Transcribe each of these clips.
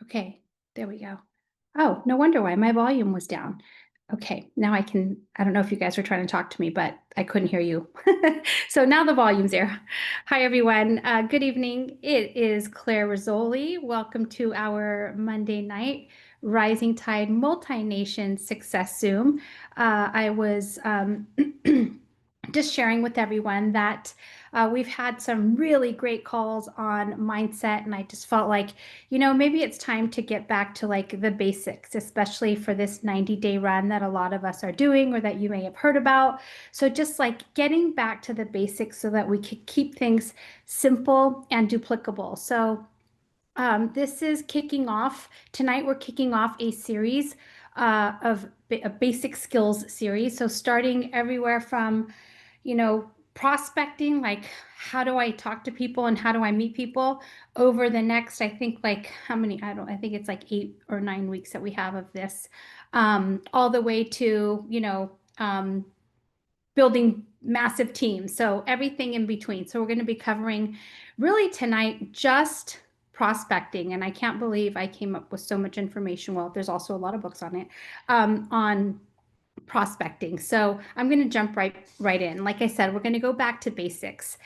Okay, there we go. Oh, no wonder why my volume was down. Okay, now I don't know if you guys were trying to talk to me, but I couldn't hear you. So now the volume's there. Hi, everyone. Good evening. It is Claire Rizzoli. Welcome to our Monday night Rising Tide Multi-Nation Success Zoom. I was just sharing with everyone that we've had some really great calls on mindset, and I just felt like, maybe it's time to get back to like the basics, especially for this 90-day run that a lot of us are doing or that you may have heard about. So just like getting back to the basics so that we could keep things simple and duplicable. So this is kicking off tonight. We're kicking off a series of a basic skills series. So starting everywhere from prospecting, like how do I talk to people and how do I meet people over the next, I think like how many, I think it's like 8 or 9 weeks that we have of this, all the way to, building massive teams. So everything in between. So we're going to be covering really tonight just prospecting. And I can't believe I came up with so much information. Well, there's also a lot of books on it, on prospecting. So I'm going to jump right in. Like I said, we're going to go back to basics.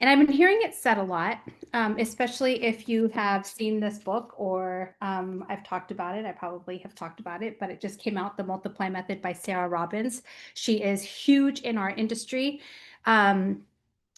And I've been hearing it said a lot, especially if you have seen this book or I've talked about it. I probably have talked about it, but it just came out, The Multiply Method by Sarah Robbins. She is huge in our industry.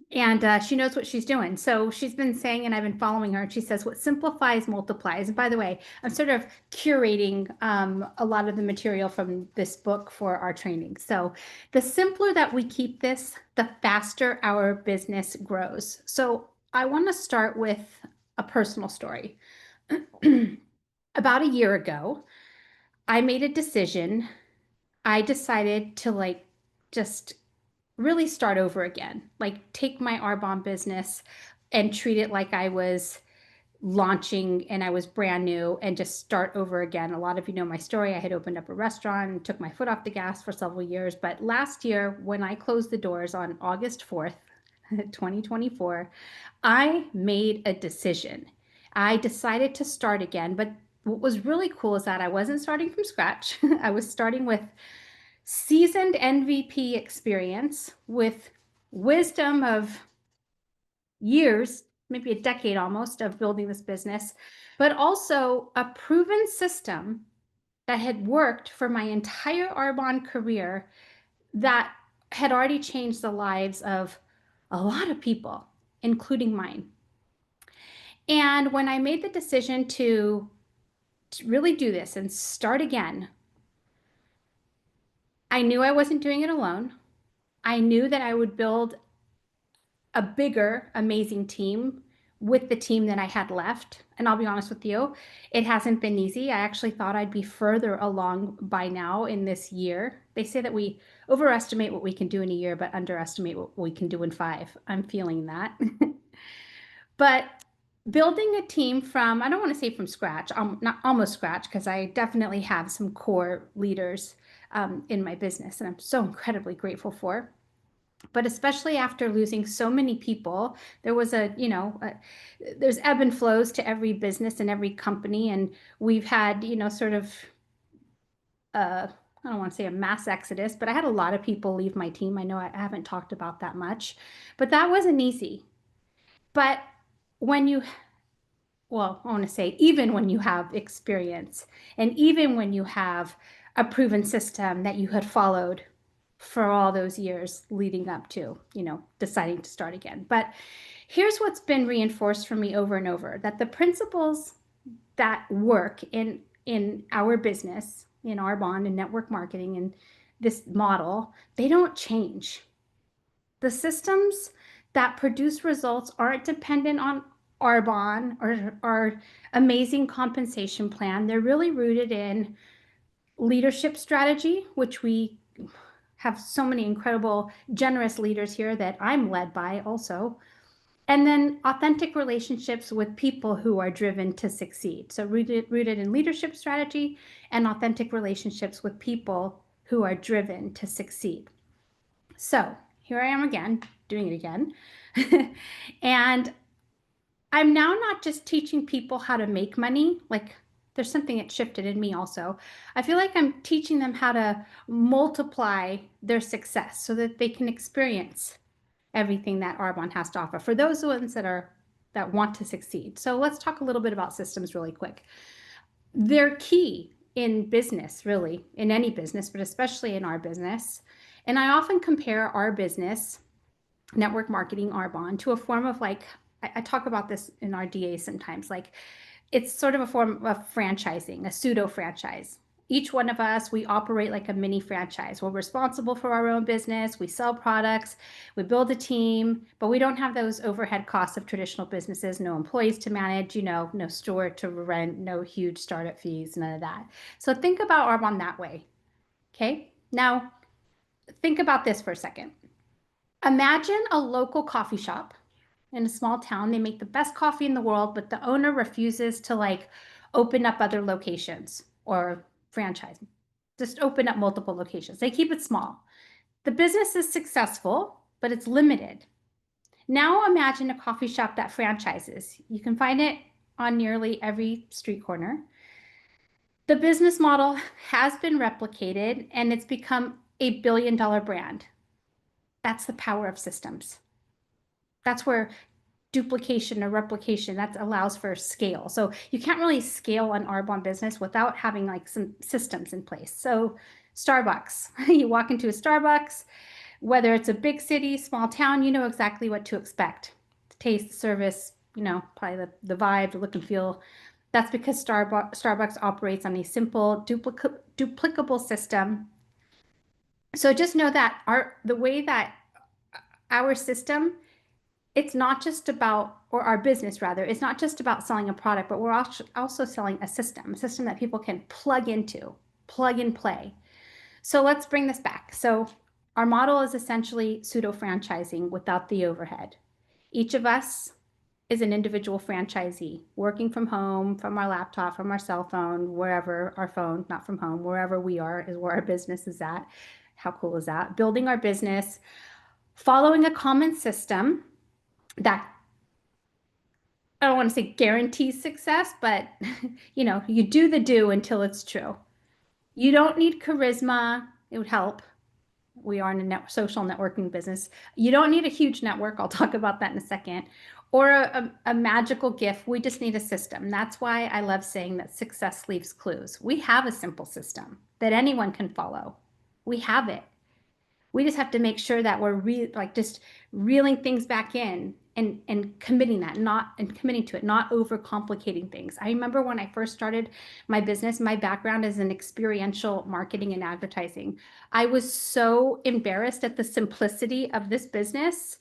And she knows what she's doing. So she's been saying, and I've been following her, and she says, what simplifies multiplies. And by the way, I'm sort of curating a lot of the material from this book for our training. So the simpler that we keep this, the faster our business grows. So I want to start with a personal story. About a year ago, I made a decision. I decided to like just really start over again, like take my Arbonne business and treat it like I was launching and I was brand new and just start over again. A lot of you know my story. I had opened up a restaurant and took my foot off the gas for several years. But last year, when I closed the doors on August 4th, 2024, I made a decision. I decided to start again. But what was really cool is that I wasn't starting from scratch. I was starting with seasoned MVP experience with wisdom of years, maybe a decade almost, of building this business, but also a proven system that had worked for my entire Arbonne career that had already changed the lives of a lot of people, including mine. And when I made the decision to really do this and start again, I knew I wasn't doing it alone. I knew that I would build a bigger, amazing team with the team that I had left. And I'll be honest with you, it hasn't been easy. I actually thought I'd be further along by now in this year. They say that we overestimate what we can do in a year, but underestimate what we can do in 5. I'm feeling that. But building a team from, I don't want to say from scratch, not almost scratch, because I definitely have some core leaders in my business, and I'm so incredibly grateful for. But especially after losing so many people, there was there's ebb and flows to every business and every company. And we've had, sort of, I don't want to say a mass exodus, but I had a lot of people leave my team. I know I haven't talked about that much, but that wasn't easy. But when you, well, I want to say, even when you have experience and even when you have a proven system that you had followed for all those years leading up to, deciding to start again. But here's what's been reinforced for me over and over, that the principles that work in our business, in Arbonne and network marketing and this model, they don't change. The systems that produce results aren't dependent on Arbonne or our amazing compensation plan. They're really rooted in leadership strategy, which we have so many incredible, generous leaders here that I'm led by also. And then authentic relationships with people who are driven to succeed. So rooted in leadership strategy and authentic relationships with people who are driven to succeed. So here I am again, doing it again. And I'm now not just teaching people how to make money, like there's something that shifted in me also. I feel like I'm teaching them how to multiply their success so that they can experience everything that Arbonne has to offer for those ones that want to succeed. So let's talk a little bit about systems really quick. They're key in business, really, in any business, but especially in our business. And I often compare our business, network marketing, Arbonne, to a form of like, I talk about this in our DA sometimes, like it's sort of a form of franchising, a pseudo franchise. Each one of us, we operate like a mini franchise. We're responsible for our own business. We sell products, we build a team, but we don't have those overhead costs of traditional businesses, no employees to manage, no store to rent, no huge startup fees, none of that. So think about Arbonne that way. Okay. Now think about this for a second. Imagine a local coffee shop in a small town. They make the best coffee in the world, but the owner refuses to like open up other locations or franchise, just open up multiple locations. They keep it small. The business is successful, but it's limited. Now imagine a coffee shop that franchises. You can find it on nearly every street corner. The business model has been replicated and it's become a billion-dollar brand. That's the power of systems. That's where duplication or replication that allows for scale. So you can't really scale an Arbonne business without having like some systems in place. So Starbucks, you walk into a Starbucks, whether it's a big city, small town, you know exactly what to expect. The taste, the service, probably the vibe, the look and feel. That's because Starbucks operates on a simple, duplicable system. So just know that the way that our system, it's not just about, or our business rather, it's not just about selling a product, but we're also selling a system that people can plug into, plug and play. So let's bring this back. So our model is essentially pseudo franchising without the overhead. Each of us is an individual franchisee working from home, from our laptop, from our cell phone, wherever our phone, not from home, wherever we are is where our business is at. How cool is that? Building our business, following a common system that, I don't want to say guarantees success, but you do the do until it's true. You don't need charisma. It would help. We are in a social networking business. You don't need a huge network. I'll talk about that in a second. Or a magical gift. We just need a system. That's why I love saying that success leaves clues. We have a simple system that anyone can follow. We have it. We just have to make sure that we're just reeling things back in and committing to it, not overcomplicating things. I remember when I first started my business, my background is in experiential marketing and advertising. I was so embarrassed at the simplicity of this business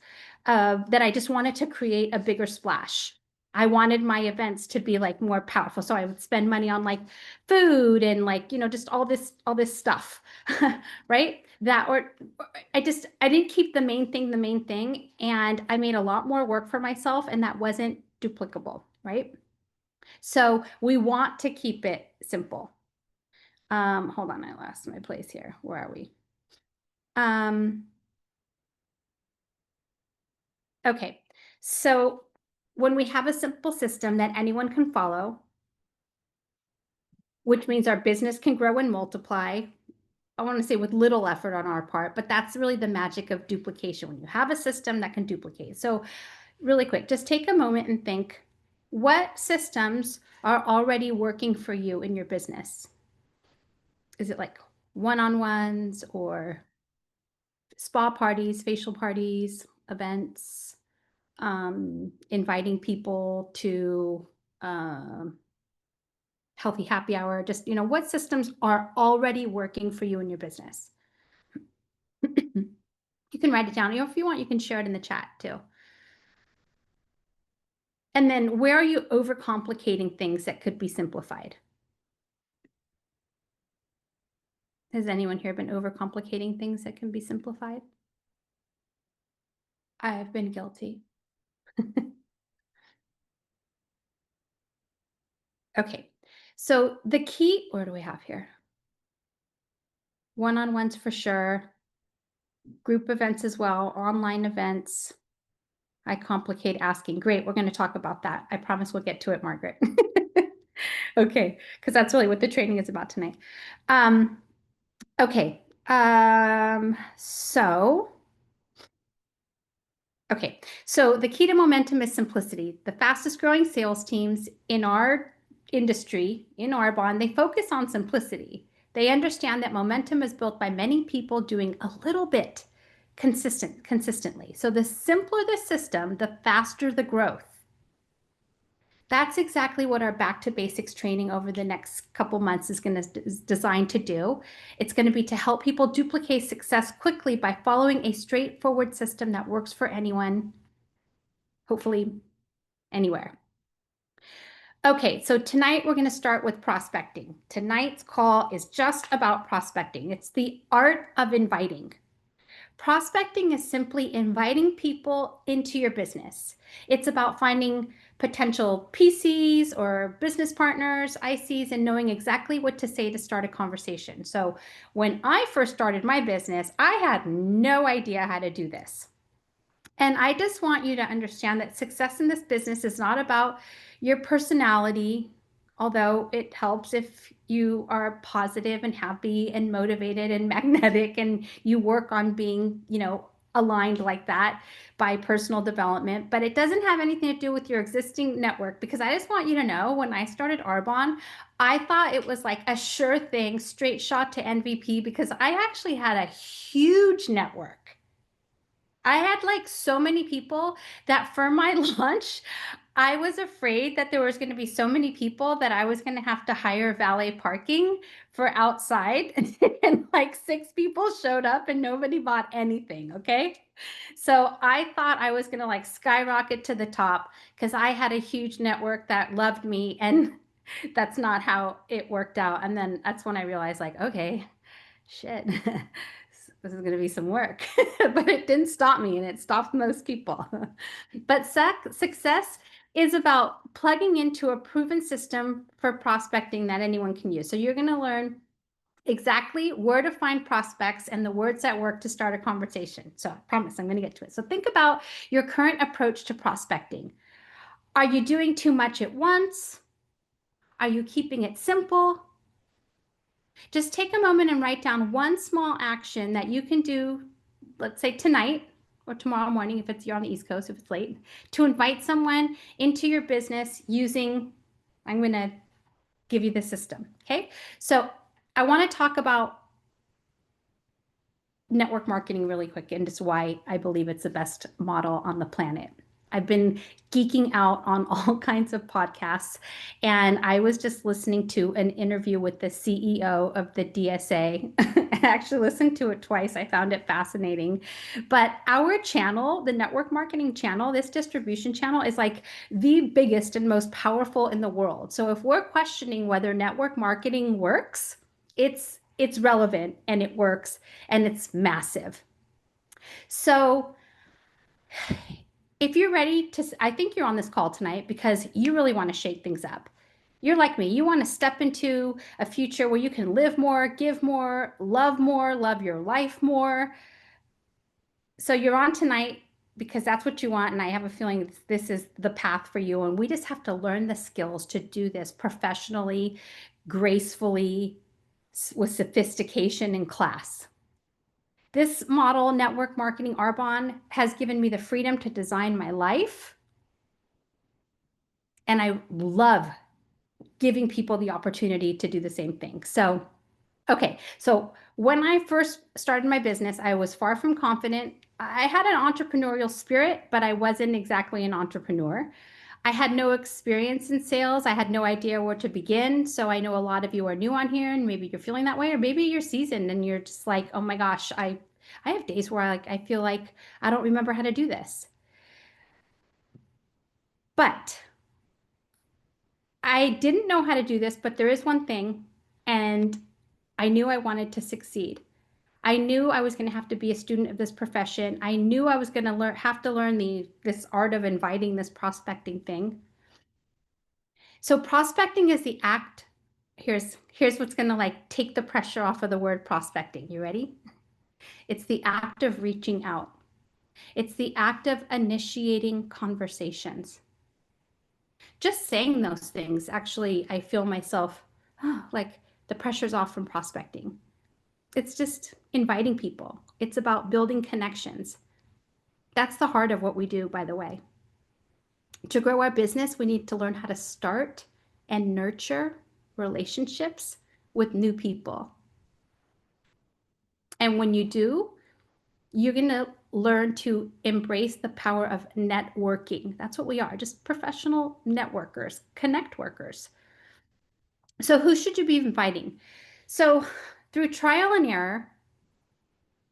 that I just wanted to create a bigger splash. I wanted my events to be like more powerful. So I would spend money on like food and like, just all this stuff, right? I didn't keep the main thing. And I made a lot more work for myself and that wasn't duplicable, right? So we want to keep it simple. Hold on, I lost my place here. Where are we? Okay, so when we have a simple system that anyone can follow, which means our business can grow and multiply, I want to say with little effort on our part, but that's really the magic of duplication when you have a system that can duplicate. So really quick, just take a moment and think, what systems are already working for you in your business? Is it like one-on-ones or spa parties, facial parties, events, inviting people to healthy happy hour? Just, what systems are already working for you in your business? You can write it down. If you want, you can share it in the chat too. And then where are you overcomplicating things that could be simplified? Has anyone here been overcomplicating things that can be simplified? I've been guilty. Okay, so the key, where do we have here? One-on-ones for sure. Group events as well, online events. I complicate asking. Great, we're going to talk about that. I promise we'll get to it, Margaret. Okay, because that's really what the training is about tonight. Um, okay. Okay, so the key to momentum is simplicity. The fastest growing sales teams in our industry, in Arbonne, they focus on simplicity. They understand that momentum is built by many people doing a little bit consistently. So the simpler the system, the faster the growth. That's exactly what our back to basics training over the next couple months is designed to do. It's going to be to help people duplicate success quickly by following a straightforward system that works for anyone, hopefully anywhere. Okay, so tonight we're going to start with prospecting. Tonight's call is just about prospecting. It's the art of inviting. Prospecting is simply inviting people into your business. It's about finding potential PCs or business partners, ICs, and knowing exactly what to say to start a conversation. So when I first started my business, I had no idea how to do this. And I just want you to understand that success in this business is not about your personality, although it helps if you are positive and happy and motivated and magnetic and you work on being, aligned like that by personal development. But it doesn't have anything to do with your existing network, because I just want you to know when I started Arbonne, I thought it was like a sure thing, straight shot to MVP, because I actually had a huge network. I had like so many people that for my launch, I was afraid that there was going to be so many people that I was going to have to hire valet parking for outside. And like 6 people showed up and nobody bought anything. Okay. So I thought I was going to like skyrocket to the top because I had a huge network that loved me. And that's not how it worked out. And then that's when I realized, like, okay, shit, this is going to be some work. But it didn't stop me, and it stopped most people. But success is about plugging into a proven system for prospecting that anyone can use. So you're going to learn exactly where to find prospects and the words that work to start a conversation. So I promise I'm going to get to it. So think about your current approach to prospecting. Are you doing too much at once? Are you keeping it simple? Just take a moment and write down one small action that you can do, let's say tonight or tomorrow morning if you're on the East Coast, if it's late, to invite someone into your business using, I'm going to give you the system. Okay. So I want to talk about network marketing really quick and just why I believe it's the best model on the planet. I've been geeking out on all kinds of podcasts, and I was just listening to an interview with the CEO of the DSA. I actually listened to it twice. I found it fascinating. But our channel, the network marketing channel, this distribution channel is like the biggest and most powerful in the world. So if we're questioning whether network marketing works, it's relevant and it works and it's massive. So if you're ready to, I think you're on this call tonight because you really want to shake things up. You're like me. You want to step into a future where you can live more, give more, love your life more. So you're on tonight because that's what you want. And I have a feeling this is the path for you. And we just have to learn the skills to do this professionally, gracefully, with sophistication in class. This model, network marketing Arbonne, has given me the freedom to design my life. And I love giving people the opportunity to do the same thing. So, okay. So when I first started my business, I was far from confident. I had an entrepreneurial spirit, but I wasn't exactly an entrepreneur. I had no experience in sales. I had no idea where to begin. So I know a lot of you are new on here and maybe you're feeling that way, or maybe you're seasoned and you're just like, oh my gosh, I have days where I feel like I don't remember how to do this. But I didn't know how to do this, but there is one thing, and I knew I wanted to succeed. I knew I was going to have to be a student of this profession. I knew I was going to have to learn this art of inviting, this prospecting thing. So prospecting is the act. Here's what's going to like take the pressure off of the word prospecting. You ready? It's the act of reaching out. It's the act of initiating conversations. Just saying those things, actually, I feel myself like the pressure's off from prospecting. It's just inviting people. It's about building connections. That's the heart of what we do, by the way. To grow our business, we need to learn how to start and nurture relationships with new people. And when you do, you're going to learn to embrace the power of networking. That's what we are, just professional networkers, connect workers. So who should you be inviting? So through trial and error,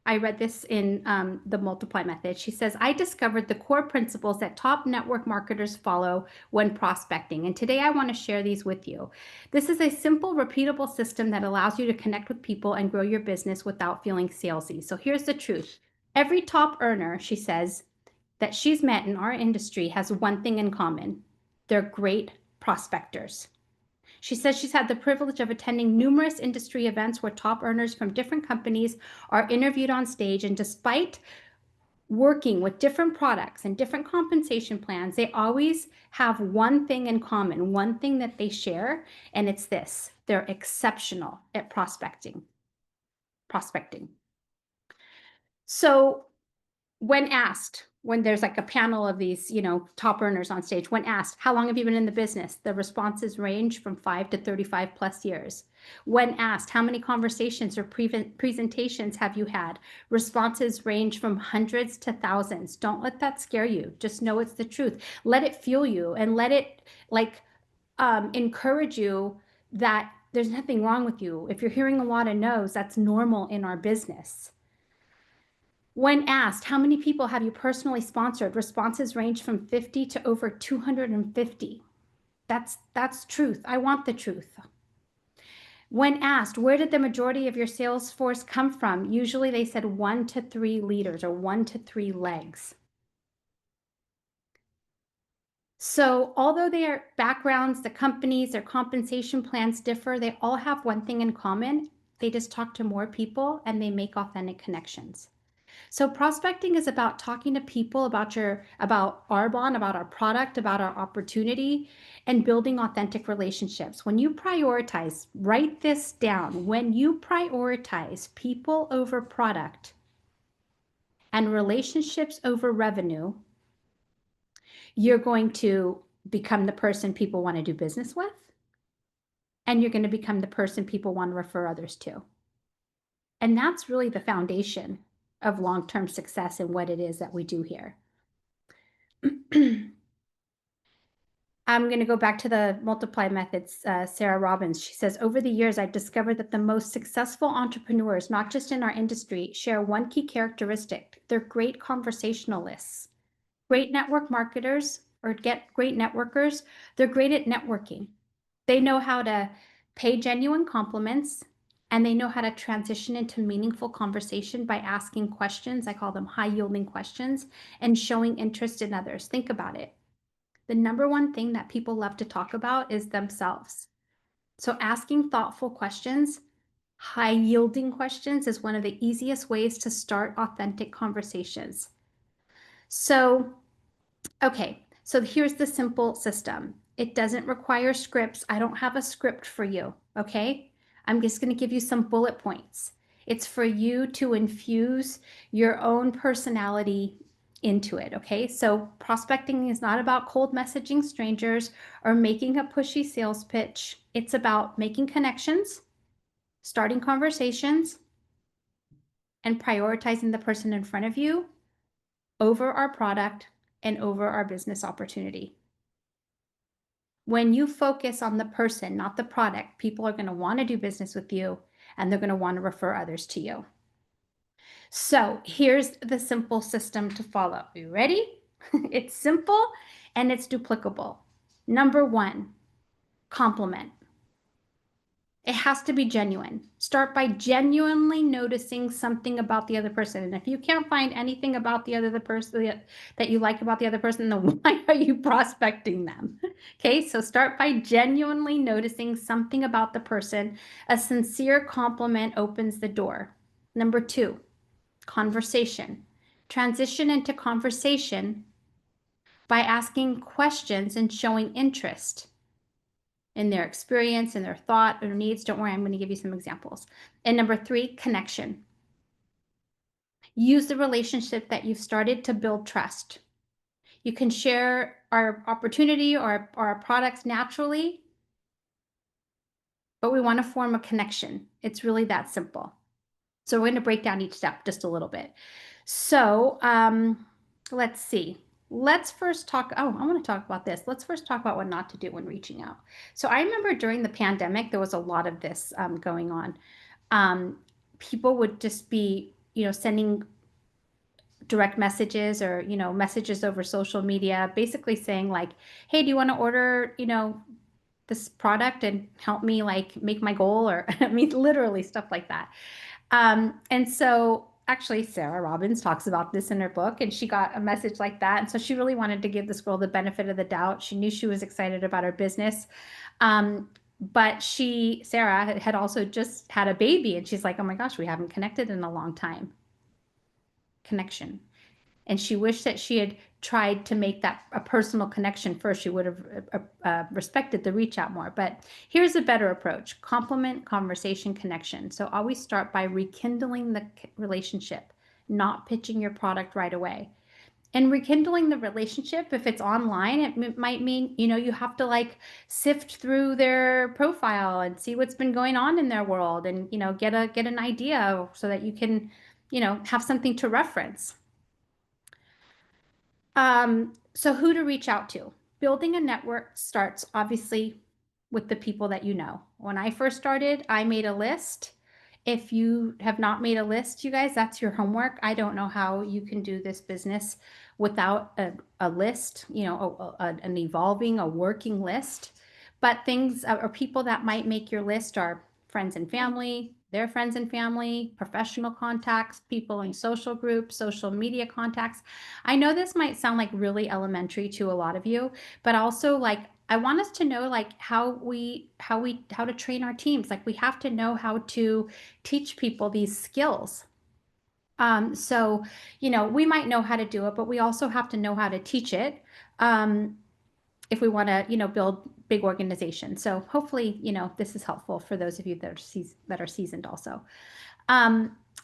I read this in the Multiply Method. She says, I discovered the core principles that top network marketers follow when prospecting. And today I want to share these with you. This is a simple, repeatable system that allows you to connect with people and grow your business without feeling salesy. So here's the truth. Every top earner, she says, that she's met in our industry has one thing in common. They're great prospectors. She says she's had the privilege of attending numerous industry events where top earners from different companies are interviewed on stage. And despite working with different products and different compensation plans, they always have one thing in common, one thing that they share, and it's this: they're exceptional at prospecting. So when asked, when there's like a panel of these, top earners on stage, when asked, how long have you been in the business? The responses range from 5 to 35 plus years. When asked, how many conversations or presentations have you had? Responses range from hundreds to thousands. Don't let that scare you. Just know it's the truth. Let it fuel you and let it encourage you that there's nothing wrong with you. If you're hearing a lot of no's, that's normal in our business. When asked, how many people have you personally sponsored? Responses range from 50 to over 250. That's truth. I want the truth. When asked, where did the majority of your sales force come from? Usually they said 1 to 3 leaders or 1 to 3 legs. So although their backgrounds, the companies, their compensation plans differ, they all have one thing in common. They just talk to more people and they make authentic connections. So prospecting is about talking to people about Arbonne, about our product, about our opportunity, and building authentic relationships. When you prioritize, write this down. When you prioritize people over product and relationships over revenue, you're going to become the person people want to do business with, and you're going to become the person people want to refer others to. And that's really the foundation of long-term success in what it is that we do here. I'm going to go back to the Multiply Methods, Sarah Robbins. She says, over the years, I've discovered that the most successful entrepreneurs, not just in our industry, share one key characteristic. They're great conversationalists. Great network marketers or great networkers, they're great at networking. They know how to pay genuine compliments, and they know how to transition into meaningful conversation by asking questions. I call them high-yielding questions, and showing interest in others. Think about it. The number one thing that people love to talk about is themselves. So asking thoughtful questions, high-yielding questions, is one of the easiest ways to start authentic conversations. So, okay, so here's the simple system. It doesn't require scripts. I don't have a script for you, okay? I'm just going to give you some bullet points. It's for you to infuse your own personality into it, okay? So prospecting is not about cold messaging strangers or making a pushy sales pitch. It's about making connections, starting conversations, and prioritizing the person in front of you over our product and over our business opportunity. When you focus on the person, not the product, people are going to want to do business with you, and they're going to want to refer others to you. So here's the simple system to follow. You ready? It's simple and it's duplicable. Number 1, compliment. It has to be genuine. Start by genuinely noticing something about the other person. And if you can't find anything about the other person that you like about the other person, then why are you prospecting them? Okay, so start by genuinely noticing something about the person. A sincere compliment opens the door. Number 2, conversation. Transition into conversation by asking questions and showing interest in their experience and their thought or needs. Don't worry, I'm going to give you some examples. And number 3, connection. Use the relationship that you've started to build trust. You can share our opportunity or our products naturally, but we want to form a connection. It's really that simple. So we're going to break down each step just a little bit. So let's see. Let's first talk. Oh, I want to talk about this. Let's first talk about what not to do when reaching out. So I remember during the pandemic, there was a lot of this going on. People would just be, sending direct messages or, messages over social media, basically saying like, hey, do you want to order, this product and help me like make my goal? Or I mean, literally stuff like that. And so actually Sarah Robbins talks about this in her book, and she got a message like that. And so she really wanted to give this girl the benefit of the doubt. She knew she was excited about her business. But Sarah had also just had a baby, and she's like, oh my gosh, we haven't connected in a long time. Connection. And she wished that she had tried to make that a personal connection first. She would have respected the reach out more. But here's a better approach: compliment, conversation, connection. So always start by rekindling the relationship, not pitching your product right away. And rekindling the relationship, if it's online, it might mean, you have to like sift through their profile and see what's been going on in their world, and, get an idea so that you can, have something to reference. So who to reach out to? Building a network starts obviously with the people that you know. When I first started, I made a list. If you have not made a list, you guys, that's your homework. I don't know how you can do this business without a list, an evolving, a working list. But things or people that might make your list are friends and family, their friends and family, professional contacts, people in social groups, social media contacts. I know this might sound like really elementary to a lot of you, but also like I want us to know like how to train our teams. Like we have to know how to teach people these skills. So, we might know how to do it, but we also have to know how to teach it. If we want to, build big organizations. So hopefully, this is helpful for those of you that are seasoned also.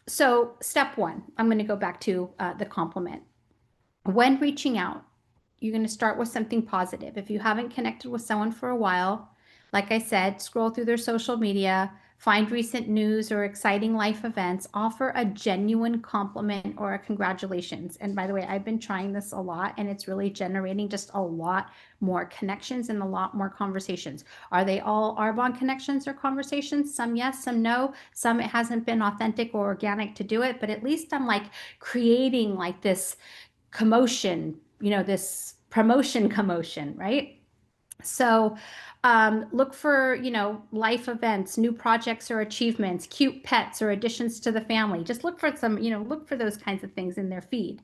So step 1, I'm going to go back to the compliment. When reaching out, you're going to start with something positive. If you haven't connected with someone for a while, like I said, scroll through their social media, find recent news or exciting life events, offer a genuine compliment or a congratulations. And by the way, I've been trying this a lot, and it's really generating just a lot more connections and a lot more conversations. Are they all Arbonne connections or conversations? Some yes, some no. Some it hasn't been authentic or organic to do it, but at least I'm like creating like this commotion, this promotion commotion, right? So look for, life events, new projects or achievements, cute pets or additions to the family. Just look for some, look for those kinds of things in their feed.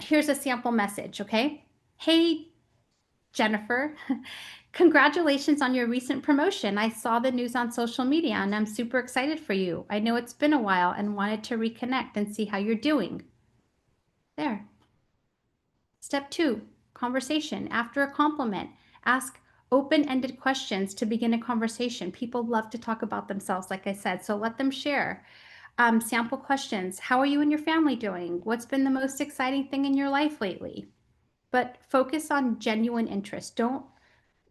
Here's a sample message, okay? Hey, Jennifer, congratulations on your recent promotion. I saw the news on social media and I'm super excited for you. I know it's been a while and wanted to reconnect and see how you're doing. There. Step 2, conversation. After a compliment, ask open-ended questions to begin a conversation. People love to talk about themselves, like I said, so let them share. Sample questions. How are you and your family doing? What's been the most exciting thing in your life lately? But focus on genuine interest. Don't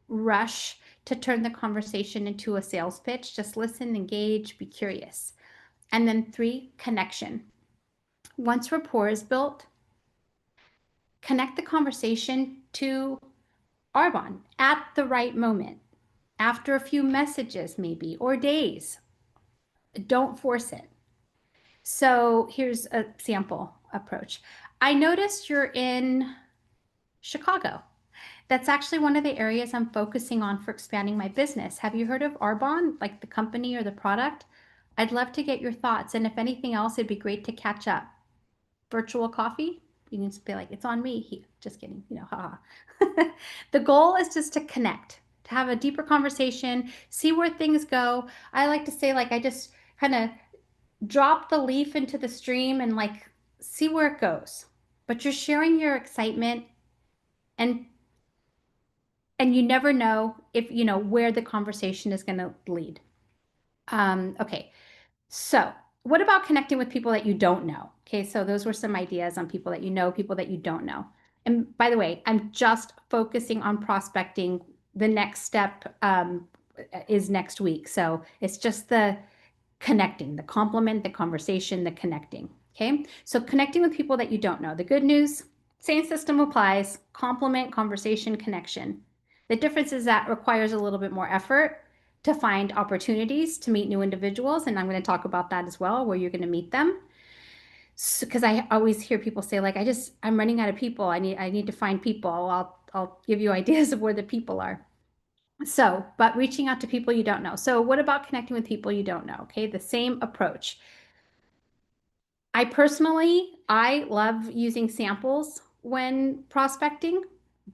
rush to turn the conversation into a sales pitch. Just listen, engage, be curious. And then 3, connection. Once rapport is built, connect the conversation to Arbonne at the right moment, after a few messages maybe, or days. Don't force it. So here's a sample approach. I noticed you're in Chicago. That's actually one of the areas I'm focusing on for expanding my business. Have you heard of Arbonne, like the company or the product? I'd love to get your thoughts. And if anything else, it'd be great to catch up. Virtual coffee? You can just be like, it's on me. Just kidding, haha. The goal is just to connect, to have a deeper conversation, see where things go. I like to say, like, I just kind of drop the leaf into the stream and like see where it goes. But you're sharing your excitement, And you never know if, where the conversation is going to lead. Okay. So, what about connecting with people that you don't know? Okay, so those were some ideas on people that you know, people that you don't know. And by the way, I'm just focusing on prospecting. The next step is next week. So it's just the connecting, the compliment, the conversation, the connecting. Okay, so connecting with people that you don't know. The good news, same system applies, compliment, conversation, connection. The difference is that requires a little bit more effort to find opportunities to meet new individuals. And I'm going to talk about that as well, where you're going to meet them. Because I always hear people say, like, I'm running out of people. I need to find people. I'll give you ideas of where the people are. So, but reaching out to people you don't know. So what about connecting with people you don't know? Okay, the same approach. I love using samples when prospecting,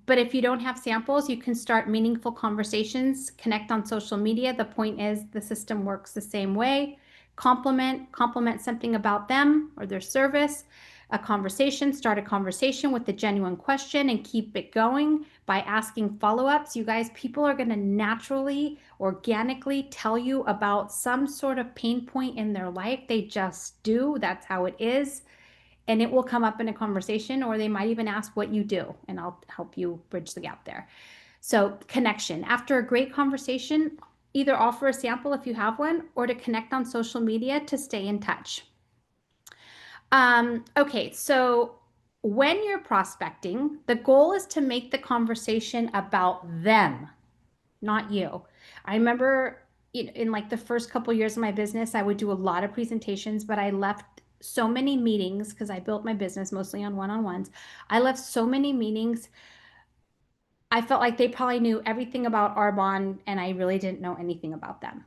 but if you don't have samples, you can start meaningful conversations, connect on social media. The point is the system works the same way. Compliment something about them or their service, start a conversation with a genuine question and keep it going by asking follow-ups. You guys, people are going to naturally, organically tell you about some sort of pain point in their life. They just do. That's how it is. And it will come up in a conversation, or they might even ask what you do, and I'll help you bridge the gap there. So connection. After a great conversation, either offer a sample if you have one, or to connect on social media to stay in touch. Okay, so when you're prospecting, the goal is to make the conversation about them, not you. I remember in like the first couple years of my business, I would do a lot of presentations, but I left so many meetings because I built my business mostly on one-on-ones. I left so many meetings. I felt like they probably knew everything about Arbonne and I really didn't know anything about them.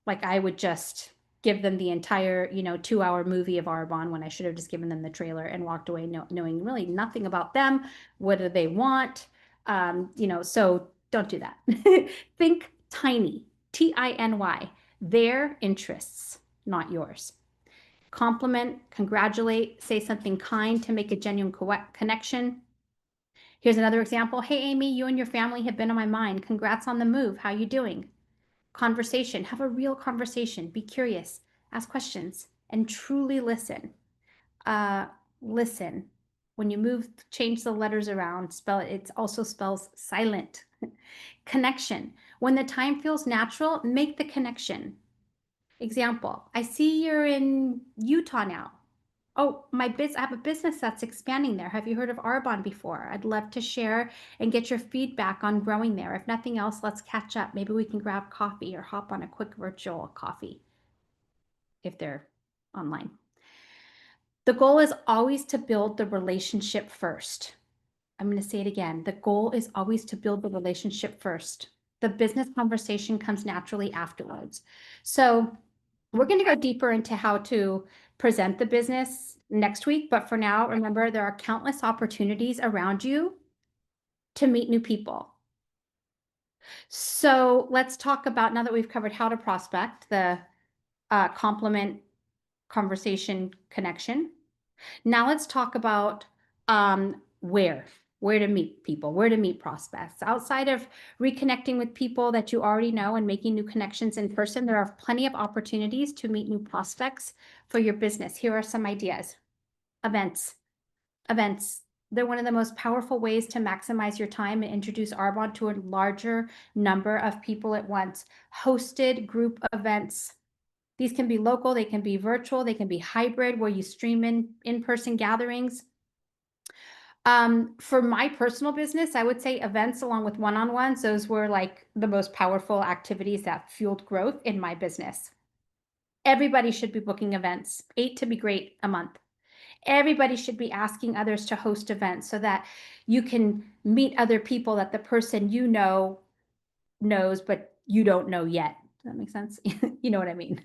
Like I would just give them the entire, 2-hour movie of Arbonne when I should have just given them the trailer and walked away knowing really nothing about them. What do they want? So don't do that. Think tiny, TINY, their interests, not yours. Compliment, congratulate, say something kind to make a genuine connection. Here's another example. Hey, Amy, you and your family have been on my mind. Congrats on the move. How you doing? Conversation, have a real conversation, be curious, ask questions, and truly listen. Listen. When you move, change the letters around, spell it. It also spells silent. Connection. When the time feels natural, make the connection. Example, I see you're in Utah now. Oh, I have a business that's expanding there. Have you heard of Arbonne before? I'd love to share and get your feedback on growing there. If nothing else, let's catch up. Maybe we can grab coffee or hop on a quick virtual coffee if they're online. The goal is always to build the relationship first. I'm going to say it again. The goal is always to build the relationship first. The business conversation comes naturally afterwards. So we're going to go deeper into how to present the business next week. But for now, remember, there are countless opportunities around you to meet new people. So let's talk about, now that we've covered how to prospect, the compliment, conversation, connection. Now let's talk about where to meet people, where to meet prospects. Outside of reconnecting with people that you already know and making new connections in person, there are plenty of opportunities to meet new prospects for your business. Here are some ideas. Events. They're one of the most powerful ways to maximize your time and introduce Arbonne to a larger number of people at once. Hosted group events. These can be local, they can be virtual, they can be hybrid, where you stream in-person gatherings. For my personal business, I would say events along with one-on-ones, those were like the most powerful activities that fueled growth in my business. Everybody should be booking events, 8 to be great a month. Everybody should be asking others to host events so that you can meet other people that the person you know knows, but you don't know yet. Does that make sense? You know what I mean?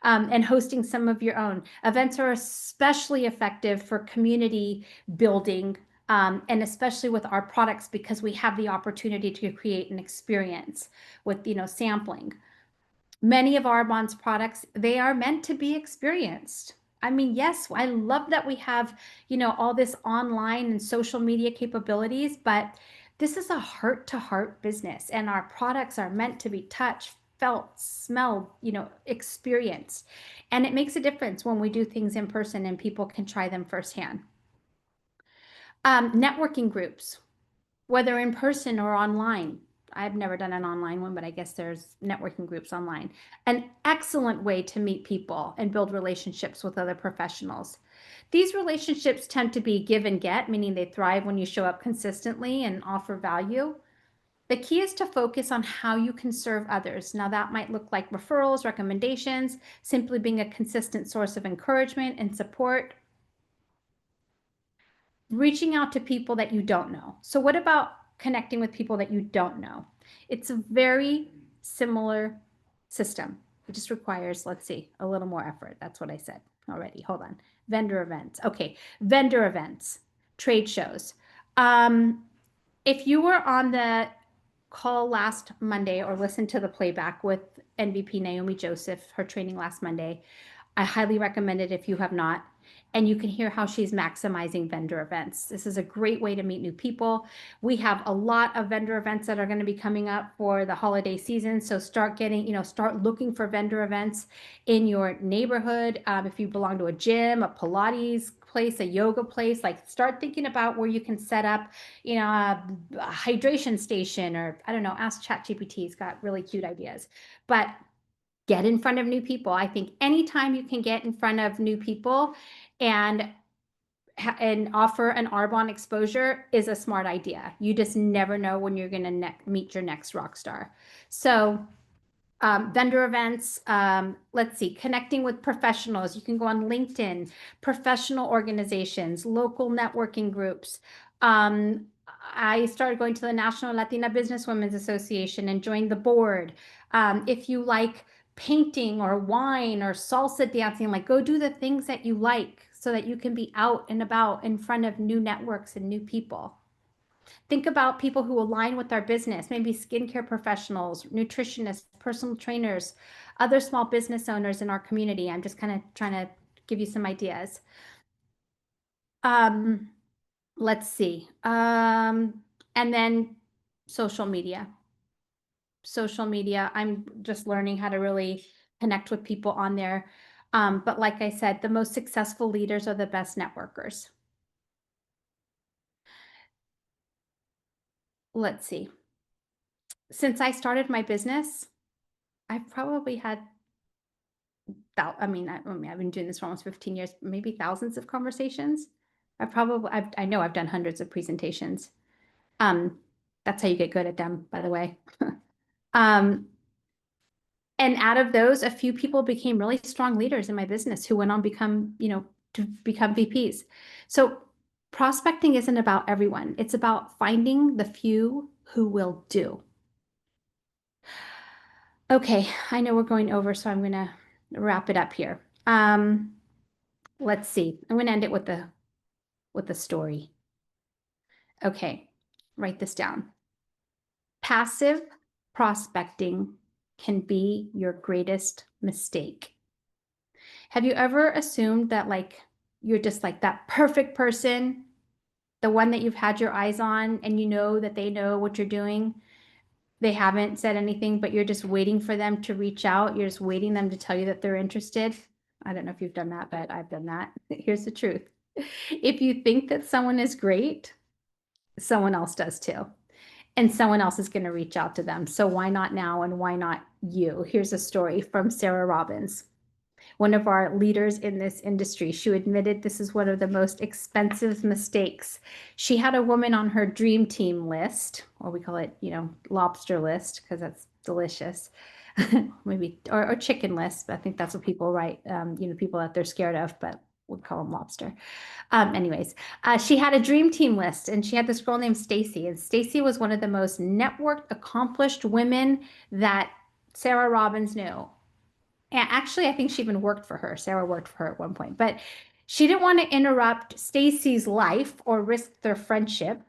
And hosting some of your own. Events are especially effective for community building, and especially with our products, because we have the opportunity to create an experience with, sampling. Many of Arbonne's products, they are meant to be experienced. I mean, yes, I love that we have, all this online and social media capabilities, but this is a heart to heart business, and our products are meant to be touched, felt, smelled, experienced. And it makes a difference when we do things in person and people can try them firsthand. Networking groups, whether in person or online. I've never done an online one, but I guess there's networking groups online. An excellent way to meet people and build relationships with other professionals. These relationships tend to be give and get, meaning they thrive when you show up consistently and offer value. The key is to focus on how you can serve others. Now, that might look like referrals, recommendations, simply being a consistent source of encouragement and support, reaching out to people that you don't know. So what about connecting with people that you don't know? It's a very similar system. It just requires, let's see, a little more effort. That's what I said already. Hold on. Vendor events. Okay. Vendor events, trade shows. If you were on the call last Monday or listened to the playback with NVP Naomi Joseph, her training last Monday, I highly recommend it if you have not. And you can hear how she's maximizing vendor events. This is a great way to meet new people. We have a lot of vendor events that are going to be coming up for the holiday season. So start getting, start looking for vendor events in your neighborhood. If you belong to a gym, a Pilates place, a yoga place, like start thinking about where you can set up, a hydration station, or I don't know, ask ChatGPT. He's got really cute ideas. But get in front of new people. I think anytime you can get in front of new people and offer an Arbonne exposure is a smart idea. You just never know when you're going to meet your next rock star. So vendor events, let's see, connecting with professionals. You can go on LinkedIn, professional organizations, local networking groups. I started going to the National Latina Businesswomen's Association and joined the board. If you like painting or wine or salsa dancing, like go do the things that you like so that you can be out and about in front of new networks and new people. Think about people who align with our business, maybe skincare professionals, nutritionists, personal trainers, other small business owners in our community. I'm just kind of trying to give you some ideas. Let's see. And then social media. Social media, I'm just learning how to really connect with people on there. But like I said, the most successful leaders are the best networkers. Let's see. Since I started my business, I've probably had, I've been doing this for almost 15 years, maybe thousands of conversations. I know I've done hundreds of presentations. That's how you get good at them, by the way. Um, and out of those, a few people became really strong leaders in my business who went on to become VPs. So prospecting isn't about everyone. It's about finding the few who will do. Okay, I know we're going over, so I'm going to wrap it up here. Let's see. I'm going to end it with a story. Okay, write this down. Passive prospecting can be your greatest mistake. Have you ever assumed that like you're just like that perfect person, the one that you've had your eyes on and you know that they know what you're doing? They haven't said anything, but you're just waiting for them to reach out. You're just waiting them to tell you that they're interested. I don't know if you've done that, but I've done that. Here's the truth. If you think that someone is great, someone else does too. And someone else is going to reach out to them. So why not now and why not you? Here's a story from Sarah Robbins, one of our leaders in this industry. She admitted this is one of the most expensive mistakes. She had a woman on her dream team list, or we call it, lobster list, because that's delicious. Maybe, or chicken list, but I think that's what people write, people that they're scared of, but we'll call them lobster. Anyways, she had a dream team list, and she had this girl named Stacy, and Stacy was one of the most networked, accomplished women that Sarah Robbins knew. And actually, I think she even worked for her. Sarah worked for her at one point, but she didn't want to interrupt Stacy's life or risk their friendship.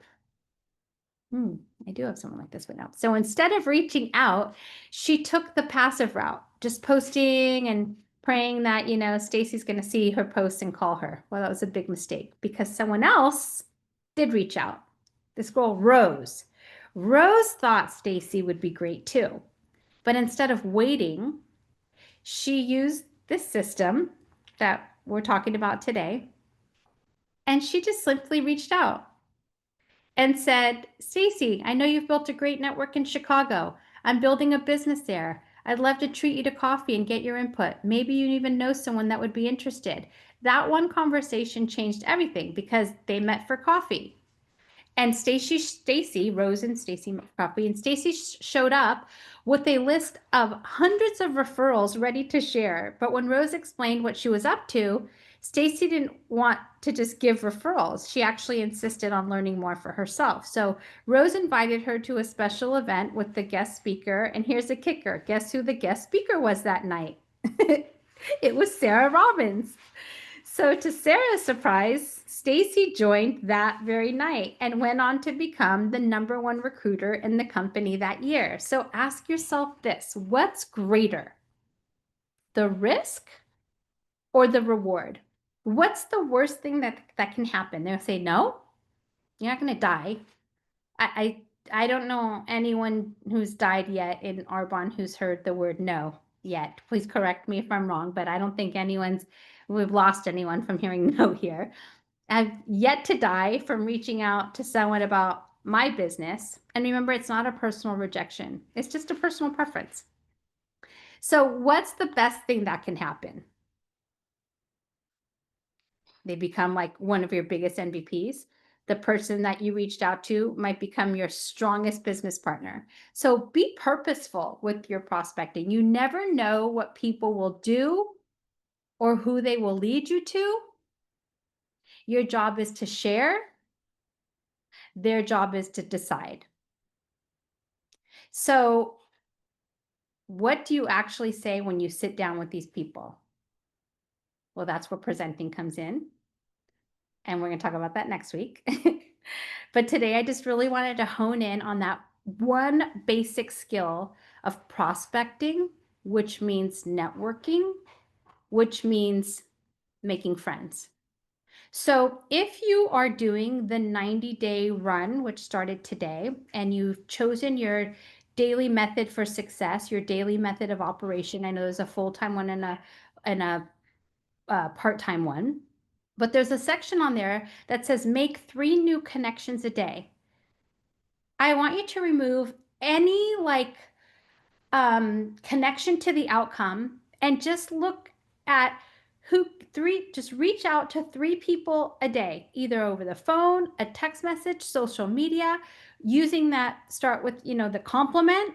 I do have someone like this one now. So instead of reaching out, she took the passive route, just posting and praying that, Stacy's going to see her post and call her. Well, that was a big mistake because someone else did reach out. This girl, Rose. Rose thought Stacy would be great too. But instead of waiting, she used this system that we're talking about today. And she just simply reached out and said, Stacy, I know you've built a great network in Chicago. I'm building a business there. I'd love to treat you to coffee and get your input. Maybe you even know someone that would be interested. That one conversation changed everything because they met for coffee. And Stacy, Rose and Stacy Coffee, and Stacy showed up with a list of hundreds of referrals ready to share. But when Rose explained what she was up to, Stacy didn't want to just give referrals. She actually insisted on learning more for herself. So Rose invited her to a special event with the guest speaker. And here's the kicker. Guess who the guest speaker was that night? It was Sarah Robbins. So to Sarah's surprise, Stacy joined that very night and went on to become the #1 recruiter in the company that year. So ask yourself this, what's greater, the risk or the reward? What's the worst thing that can happen? They'll say, no, you're not going to die. I don't know anyone who's died yet in Arbonne who's heard the word no yet. Please correct me if I'm wrong, but I don't think we've lost anyone from hearing no here. I've yet to die from reaching out to someone about my business. And remember, it's not a personal rejection. It's just a personal preference. So what's the best thing that can happen? They become like one of your biggest MVPs. The person that you reached out to might become your strongest business partner. So be purposeful with your prospecting. You never know what people will do or who they will lead you to. Your job is to share. Their job is to decide. So what do you actually say when you sit down with these people? Well, that's where presenting comes in. And we're going to talk about that next week. But today I just really wanted to hone in on that one basic skill of prospecting, which means networking, which means making friends. So if you are doing the 90-day run, which started today, and you've chosen your daily method for success, your daily method of operation, I know there's a full-time one and a part-time one, but there's a section on there that says make 3 new connections a day. I want you to remove any connection to the outcome and just look at just reach out to 3 people a day, either over the phone, a text message, social media, using that, start with, the compliment,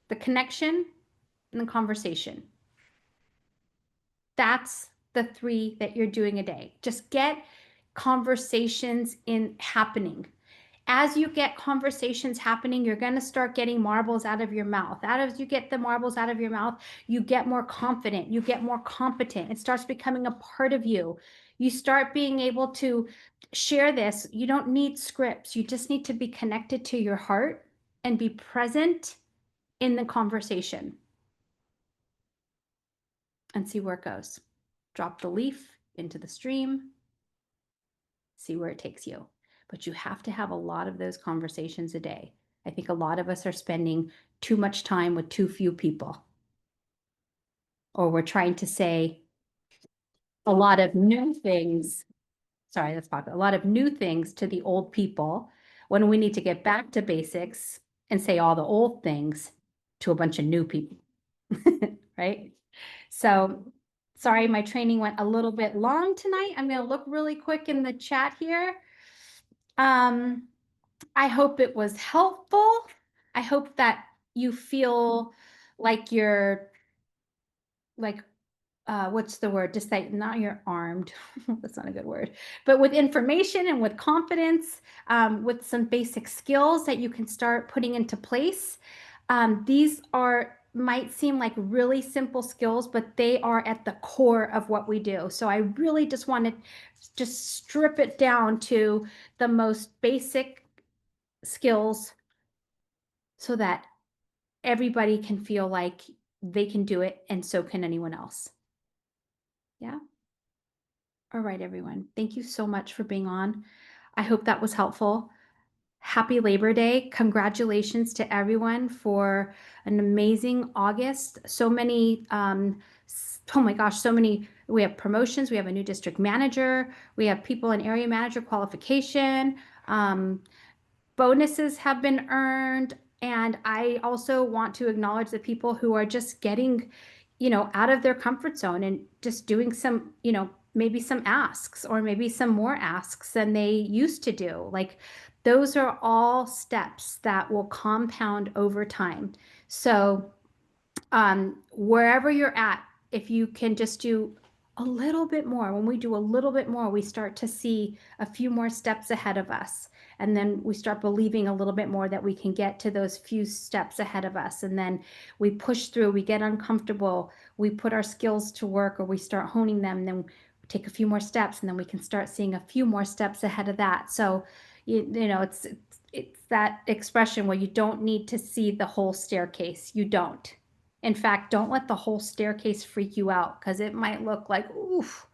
the connection, and the conversation. That's the 3 that you're doing a day. Just get conversations happening. As you get conversations happening, you're going to start getting marbles out of your mouth. As you get the marbles out of your mouth, you get more confident, you get more competent. It starts becoming a part of you. You start being able to share this. You don't need scripts. You just need to be connected to your heart and be present in the conversation and see where it goes. Drop the leaf into the stream, see where it takes you. But you have to have a lot of those conversations a day. I think a lot of us are spending too much time with too few people. Or we're trying to say a lot of new things. Sorry, that's popular. A lot of new things to the old people when we need to get back to basics and say all the old things to a bunch of new people. Right? So sorry, my training went a little bit long tonight. I'm going to look really quick in the chat here. I hope it was helpful. I hope that you feel like you're what's the word? Just like not you're armed. That's not a good word, but with information and with confidence, with some basic skills that you can start putting into place. These might seem like really simple skills, but they are at the core of what we do. So I really just want to just strip it down to the most basic skills so that everybody can feel like they can do it, and so can anyone else. Yeah. All right, everyone. Thank you so much for being on. I hope that was helpful. Happy Labor Day. Congratulations to everyone for an amazing August. So many, oh my gosh, so many. We have promotions. We have a new district manager. We have people in area manager qualification. Um, Bonuses have been earned. And I also want to acknowledge the people who are just getting, out of their comfort zone and just doing some, maybe some asks or maybe some more asks than they used to do. Like those are all steps that will compound over time. So wherever you're at, if you can just do a little bit more, when we do a little bit more, we start to see a few more steps ahead of us. And then we start believing a little bit more that we can get to those few steps ahead of us. And then we push through, we get uncomfortable, we put our skills to work or we start honing them. And then we take a few more steps and then we can start seeing a few more steps ahead of that. So, it's that expression where you don't need to see the whole staircase. You don't. In fact, don't let the whole staircase freak you out because it might look like, oof,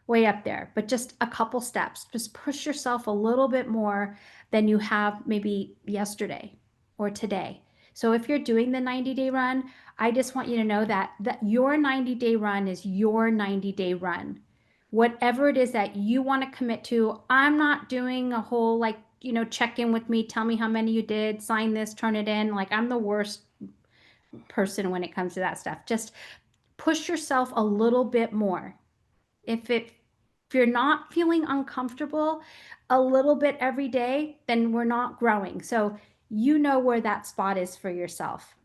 way up there, but just a couple steps. Just push yourself a little bit more than you have maybe yesterday or today. So if you're doing the 90-day run, I just want you to know that your 90-day run is your 90-day run. Whatever it is that you want to commit to, I'm not doing a whole like, check in with me, tell me how many you did, sign this, turn it in. Like I'm the worst person when it comes to that stuff. Just push yourself a little bit more. If you're not feeling uncomfortable a little bit every day, then we're not growing. So you know where that spot is for yourself.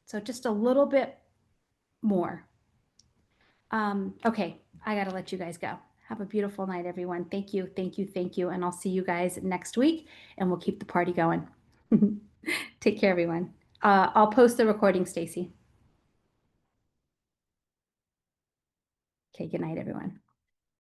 So just a little bit more. Okay, I got to let you guys go. Have a beautiful night, everyone. Thank you, thank you, thank you. And I'll see you guys next week and we'll keep the party going. Take care, everyone. I'll post the recording, Stacy. Okay, good night, everyone.